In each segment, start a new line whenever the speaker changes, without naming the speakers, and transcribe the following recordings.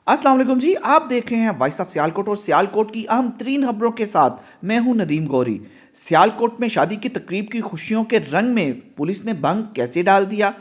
अस्सलाम वालेकुम जी। आप देख रहे हैं वॉइस ऑफ सियालकोट और सियालकोट की अहम तरीन खबरों के साथ मैं हूं नदीम गौरी। सियालकोट में शादी की तकरीब की खुशियों के रंग में पुलिस ने भंग कैसे डाल दिया।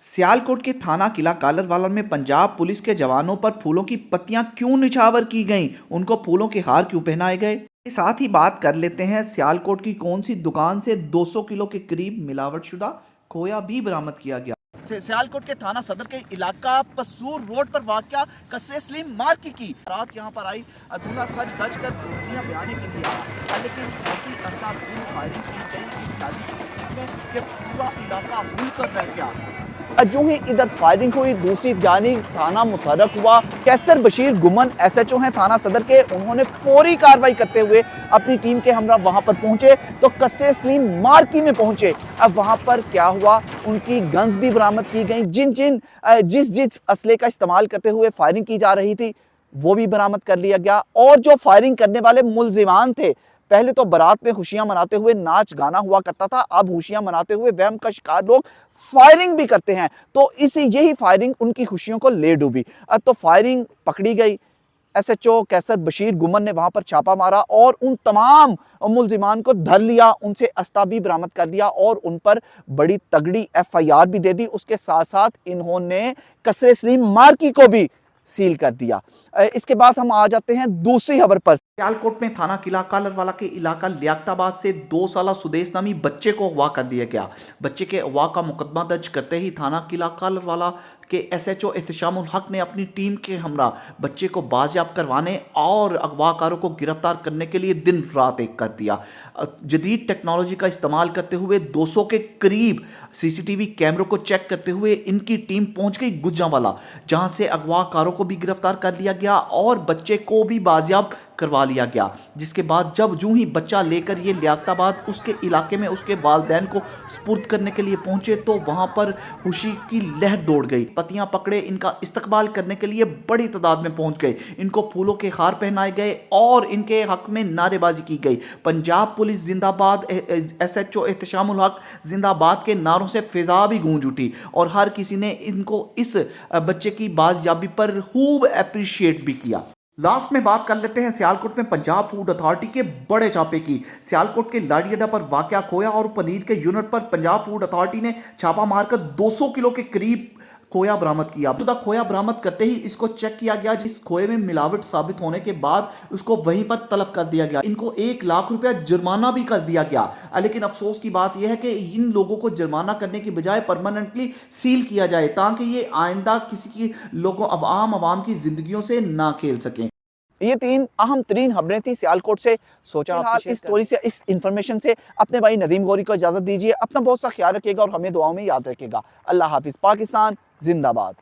सियालकोट के थाना किला कालरवाला में पंजाब पुलिस के जवानों पर फूलों की पत्तियां क्यों निछावर की गईं, उनको फूलों के हार क्यों पहनाए गए। साथ ही बात कर लेते हैं सियालकोट की कौन सी दुकान से 200 किलो के करीब मिलावटशुदा खोया भी बरामद किया गया। सियालकोट के थाना सदर के इलाका पसूर रोड पर वाक़या कसरे सलीम मार्की की रात यहाँ पर आई दूल्हा सज धज कर दुल्हनियां ब्याने के लिए आया, लेकिन ऐसी अंधाधुंध फायरिंग की गई इस शादी में कि पूरा इलाका हुल कर रह गया। जो ही इधर फायरिंग हुई दूसरी जानिब थाना मुतहरक हुआ। कैसर बशीर गुमन एसएचओ हैं थाना सदर के, उन्होंने फौरी कार्रवाई करते हुए अपनी टीम के हमरा वहां पर पहुंचे तो कसरे सलीम मार्की में पहुंचे। अब वहां पर क्या हुआ, उनकी गन्स भी बरामद की गई, जिस जिस असले का इस्तेमाल करते हुए फायरिंग की जा रही थी वो भी बरामद कर लिया गया। और जो फायरिंग करने वाले मुलजिमान थे, पहले तो बारात में खुशियां मनाते हुए नाच गाना हुआ करता था, अब खुशियां मनाते हुए वहम का शिकार लोग फायरिंग भी करते हैं। तो यही फायरिंग उनकी खुशियों को ले डूबी। अब तो फायरिंग पकड़ी गई। एसएचओ कैसर बशीर गुमन ने वहां पर छापा मारा और उन तमाम मुलजिमान को धर लिया, उनसे अस्ता भी बरामद कर लिया और उन पर बड़ी तगड़ी एफआईआर भी दे दी। उसके साथ साथ इन्होंने कसरे सलीम मार्की को भी सील कर दिया। इसके बाद हम आ जाते हैं दूसरी खबर पर। सियालकोट में थाना किला कालरवाला के इलाका लियाकताबाद से 2 साला सुदेश नामी बच्चे को अगवा कर दिया गया। बच्चे के अगवा का मुकदमा दर्ज करते ही थाना किला कालरवाला के एसएचओ एहतशामुल हक ने अपनी टीम के हमरा बच्चे को बाजियाब करवाने और अगवाकारों को गिरफ्तार करने के लिए दिन रात एक कर दिया। जदीद टेक्नोलॉजी का इस्तेमाल करते हुए 200 के करीब सीसीटीवी कैमरों को चेक करते हुए इनकी टीम पहुंच गई गुजरांवाला, जहां से अगवाकारों को भी गिरफ्तार कर लिया गया और बच्चे को भी बाजियाब करवा लिया गया। जिसके बाद जब यूं ही बच्चा लेकर ये लियाकताबाद उसके इलाके में उसके वालिदैन को सुपुर्द करने के लिए पहुंचे तो वहां पर खुशी की लहर दौड़ गई। पतियां पकड़े इनका इस्तकबाल करने के लिए बड़ी तादाद में पहुंच गए, इनको फूलों के हार पहनाए गए और इनके हक में नारेबाजी की गई। पंजाब पुलिस जिंदाबाद, एसएचओ एहतशामुल हक जिंदाबाद के नारों से फिजा भी गूंज उठी और हर किसी ने इनको इस बच्चे की बाजियाबी पर खूब अप्रिशिएट भी किया। लास्ट में बात कर लेते हैं सियालकोट में पंजाब फूड अथॉरिटी के बड़े छापे की। सियालकोट के लाड़ी अड्डा पर वाक़या खोया और पनीर के यूनिट पर पंजाब फूड अथॉरिटी ने छापा मारकर 200 किलो के करीब खोया बरामद किया। खुदा खोया बरामद करते ही इसको चेक किया गया, जिस खोए में मिलावट साबित होने के बाद उसको वहीं पर तलब कर दिया गया। इनको 1 लाख रुपया जुर्माना भी कर दिया गया। लेकिन अफसोस की बात यह है कि इन लोगों को जुर्माना करने की बजाय परमानेंटली सील किया जाए ताकि ये आइंदा किसी की लोगों आवाम की जिंदगियों से ना खेल सकें। ये 3 अहम तरीन खबरें थी सियालकोट से। सोचा आपसे इस स्टोरी से, इस इंफॉर्मेशन से अपने भाई नदीम गौरी को इजाजत दीजिए। अपना बहुत सा ख्याल रखिएगा और हमें दुआओं में याद रखिएगा। अल्लाह हाफिज। पाकिस्तान जिंदाबाद।